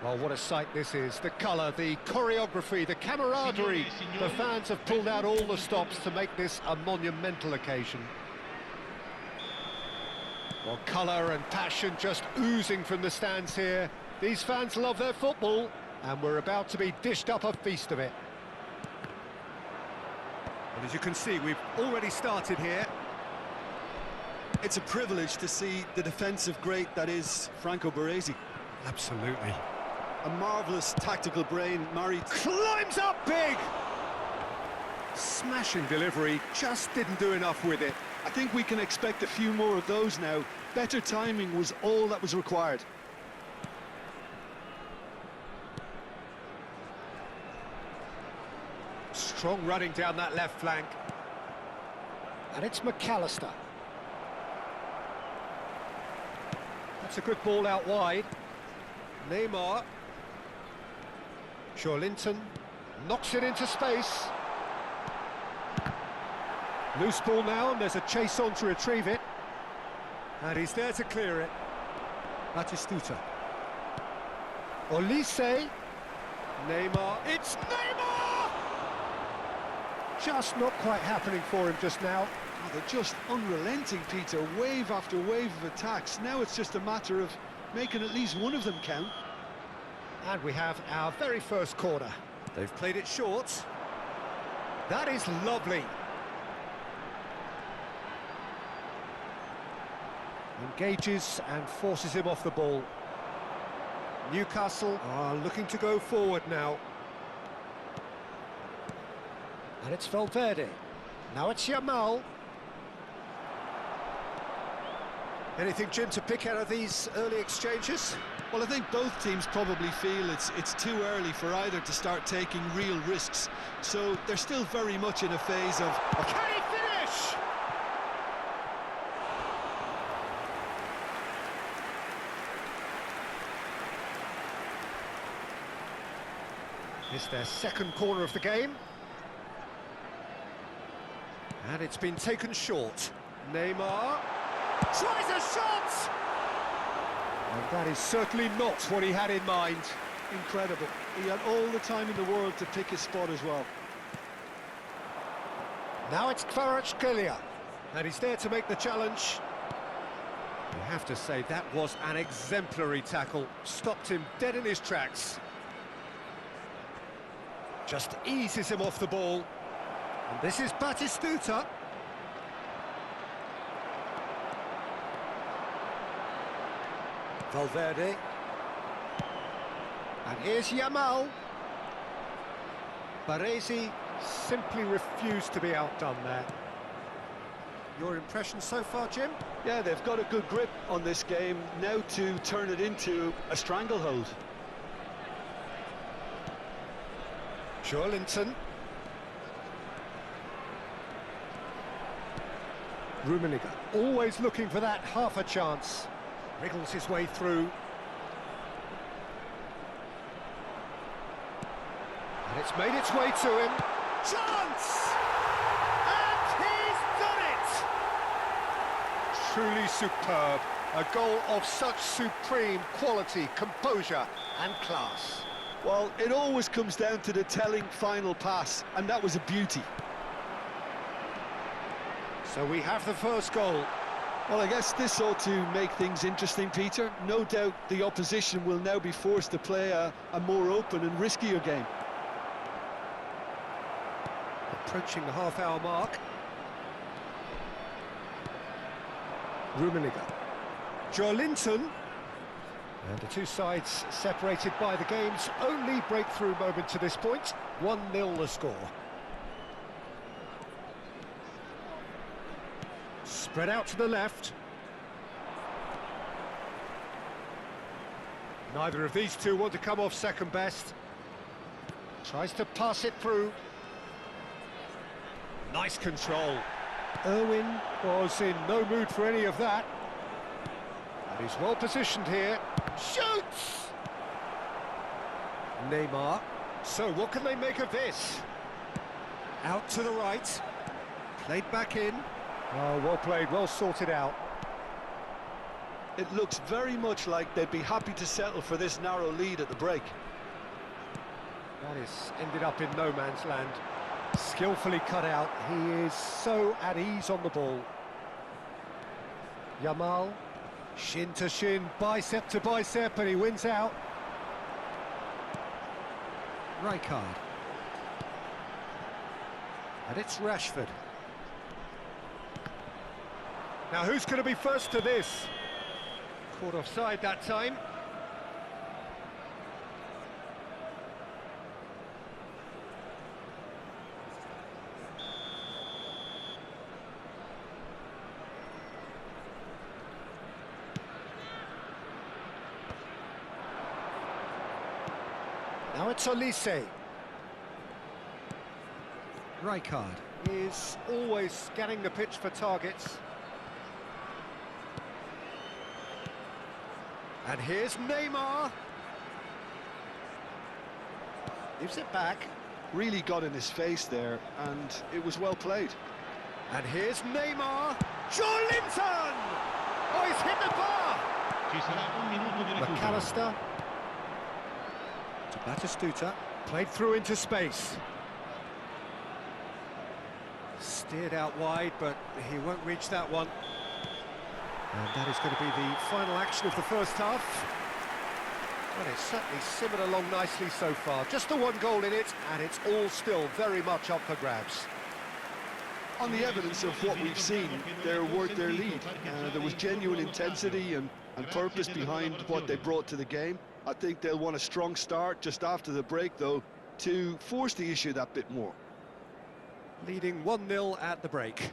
Oh, what a sight this is. The colour, the choreography, the camaraderie. The fans have pulled out all the stops to make this a monumental occasion. Well, colour and passion just oozing from the stands here. These fans love their football, and we're about to be dished up a feast of it. And as you can see, we've already started here. It's a privilege to see the defensive great that is Franco Baresi. Absolutely. A marvellous tactical brain married... Climbs up big! Smashing delivery, just didn't do enough with it. I think we can expect a few more of those now. Better timing was all that was required. Strong running down that left flank. And it's McAllister. That's a good ball out wide. Neymar. Linton knocks it into space. Loose ball now, and there's a chase on to retrieve it. And he's there to clear it. Batistuta. Olise. Neymar. It's Neymar! Just not quite happening for him just now. Oh, they're just unrelenting, Peter. Wave after wave of attacks. Now it's just a matter of making at least one of them count. And we have our very first corner. They've played it short. That is lovely. Engages and forces him off the ball. Newcastle are looking to go forward now. And it's Valverde. Now it's Yamal. Anything, Jim, to pick out of these early exchanges? Well, I think both teams probably feel it's too early for either to start taking real risks. So they're still very much in a phase of... Can he finish? It's their second corner of the game. And it's been taken short. Neymar tries a shot! And that is certainly not what he had in mind. Incredible. He had all the time in the world to pick his spot as well. Now it's Kvaratskhelia, and he's there to make the challenge. You have to say that was an exemplary tackle. Stopped him dead in his tracks. Just eases him off the ball. And this is Batistuta. Valverde. And here's Yamal. Baresi simply refused to be outdone there. Your impression so far, Jim? Yeah, they've got a good grip on this game, now to turn it into a stranglehold. Linton. Rummenigge, always looking for that half a chance. Wriggles his way through. And it's made its way to him. Chance! And he's done it! Truly superb. A goal of such supreme quality, composure and class. Well, it always comes down to the telling final pass, and that was a beauty. So we have the first goal. Well, I guess this ought to make things interesting, Peter. No doubt the opposition will now be forced to play a more open and riskier game. Approaching the half-hour mark. Rummenigge. Linton. And the two sides separated by the game's only breakthrough moment to this point. 1-0 the score. Spread out to the left. Neither of these two want to come off second best. Tries to pass it through. Nice control. Irwin was in no mood for any of that. And he's well positioned here. Shoots! Neymar. So what can they make of this? Out to the right. Played back in. Oh, well played, well sorted out. It looks very much like they'd be happy to settle for this narrow lead at the break. That is ended up in no man's land. Skillfully cut out. He is so at ease on the ball. Yamal, shin to shin, bicep to bicep, and he wins out. Rijkaard. And it's Rashford. Now who's going to be first to this? Caught offside that time. Now it's Olise. Rijkaard is always scanning the pitch for targets. And here's Neymar. Gives it back. Really got in his face there, and it was well played. And here's Neymar. Joelinton! Oh, he's hit the bar! McAllister. To Batistuta. Played through into space. Steered out wide, but he won't reach that one. And that is going to be the final action of the first half. Well, it's certainly simmered along nicely so far. Just the one goal in it, and it's all still very much up for grabs. On the evidence of what we've seen, they're worth their lead. There was genuine intensity and purpose behind what they brought to the game. I think they'll want a strong start just after the break, though, to force the issue that bit more. Leading 1-0 at the break.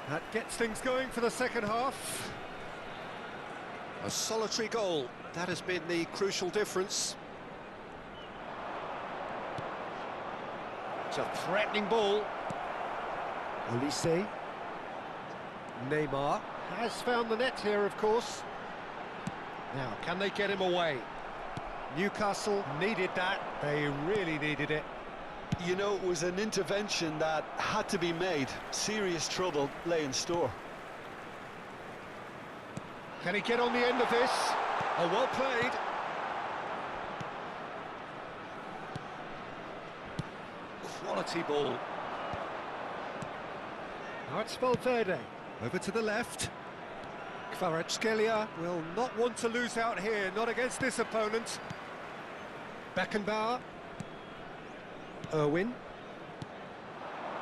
That gets things going for the second half. A solitary goal. That has been the crucial difference. It's a threatening ball. Olise. Neymar has found the net here, of course. Now, can they get him away? Newcastle needed that. They really needed it. You know, it was an intervention that had to be made. Serious trouble lay in store. Can he get on the end of this? Oh, well played. Quality ball. Now it's Valverde. Over to the left. Kvaratskhelia will not want to lose out here, not against this opponent. Beckenbauer. Irwin.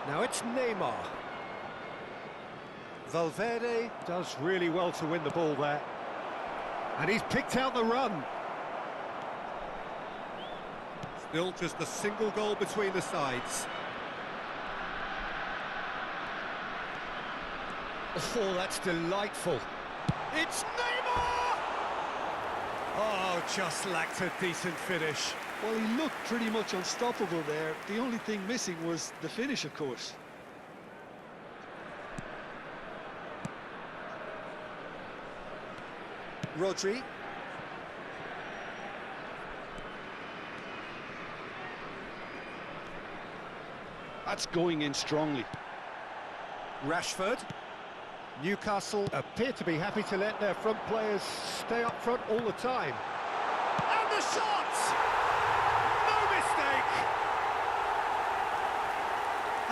Now it's Neymar. Valverde does really well to win the ball there. And he's picked out the run. Still just a single goal between the sides. Oh, that's delightful. It's Neymar! Oh, just lacked a decent finish. Well, he looked pretty much unstoppable there. The only thing missing was the finish, of course. Rodri. That's going in strongly. Rashford. Newcastle appear to be happy to let their front players stay up front all the time. And the shot! No mistake!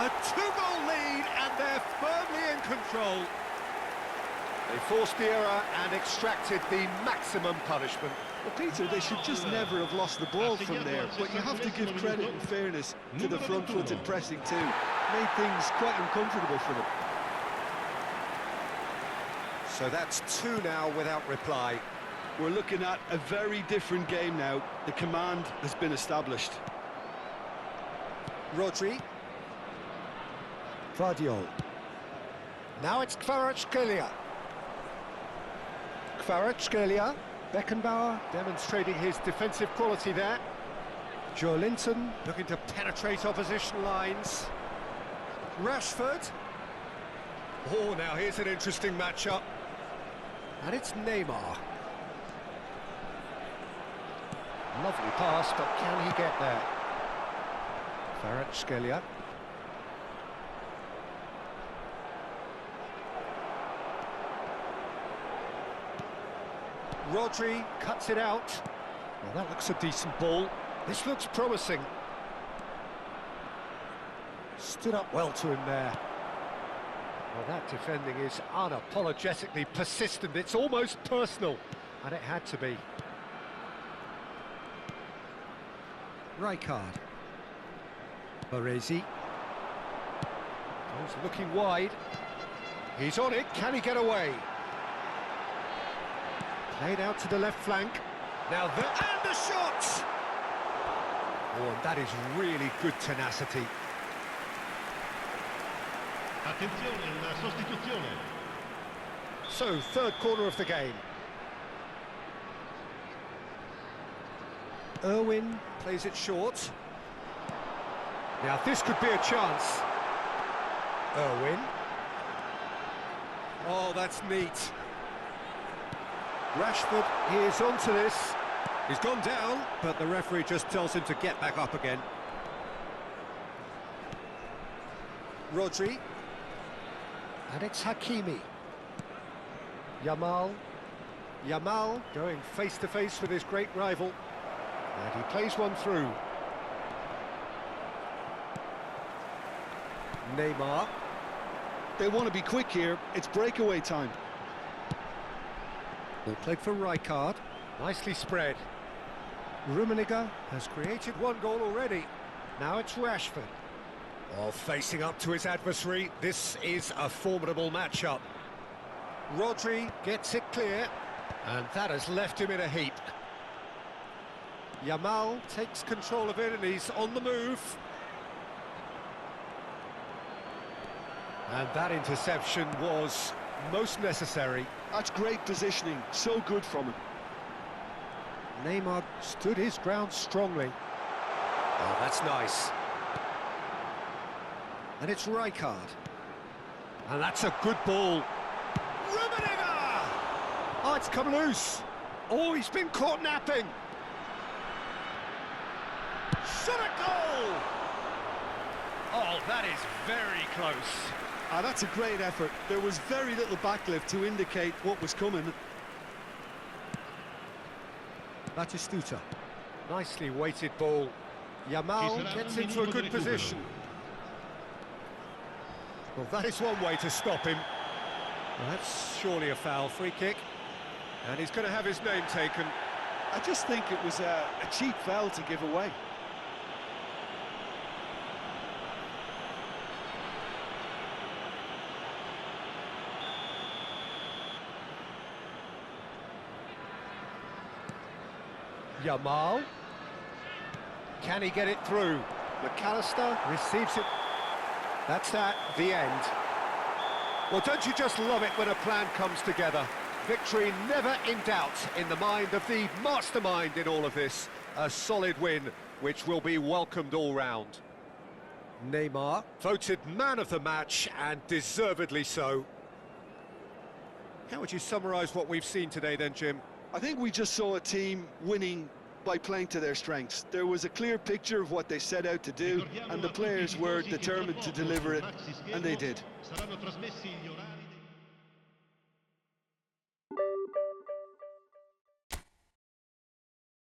A two-goal lead, and they're firmly in control. They forced the error and extracted the maximum punishment. Well, Peter, they should just never have lost the ball from there, but you have to give credit and fairness to the front-footed pressing too. Made things quite uncomfortable for them. So that's two now without reply. We're looking at a very different game now. The command has been established. Rodri. Vardiol. Now it's Kvaratskhelia. Kvaratskhelia. Beckenbauer demonstrating his defensive quality there. Joe Linton looking to penetrate opposition lines. Rashford. Oh, now here's an interesting matchup. And it's Neymar. Lovely pass, but can he get there? Kvaratskhelia. Rodri cuts it out. Well, that looks a decent ball. This looks promising. Stood up well to him there. Well, that defending is unapologetically persistent. It's almost personal, and it had to be. Rijkaard. Baresi. He's looking wide. He's on it. Can he get away? Played out to the left flank. Now and the shot! Oh, and that is really good tenacity. Attenzione, una sostituzione. So, third corner of the game. Irwin plays it short. Now this could be a chance. Irwin. Oh, that's neat. Rashford, he is onto this. He's gone down, but the referee just tells him to get back up again. Rodri. And it's Hakimi. Yamal. Yamal going face-to-face with his great rival. And he plays one through. Neymar. They want to be quick here. It's breakaway time. Ball played for Rijkaard. Nicely spread. Rummenigge has created one goal already. Now it's Rashford. Oh, facing up to his adversary. This is a formidable matchup. Rodri gets it clear. And that has left him in a heap. Yamal takes control of it and he's on the move. And that interception was most necessary. That's great positioning, so good from him. Neymar stood his ground strongly. Oh, that's nice. And it's Rijkaard. And that's a good ball. Rummenigge! Oh, it's come loose. Oh, he's been caught napping. Shot a goal! Oh, that is very close. Ah, that's a great effort. There was very little backlift to indicate what was coming. Batistuta. Nicely weighted ball. Yamal gets into a good position. Well, that is one way to stop him. Well, that's surely a foul. Free kick. And he's going to have his name taken. I just think it was a cheap foul to give away. Yamal. Can he get it through? McAllister receives it. That's that, the end. Well, don't you just love it when a plan comes together? Victory never in doubt in the mind of the mastermind in all of this. A solid win, which will be welcomed all round. Neymar, voted man of the match, and deservedly so. How would you summarise what we've seen today then, Jim? I think we just saw a team winning by playing to their strengths. There was a clear picture of what they set out to do, and the players were determined to deliver it, and they did.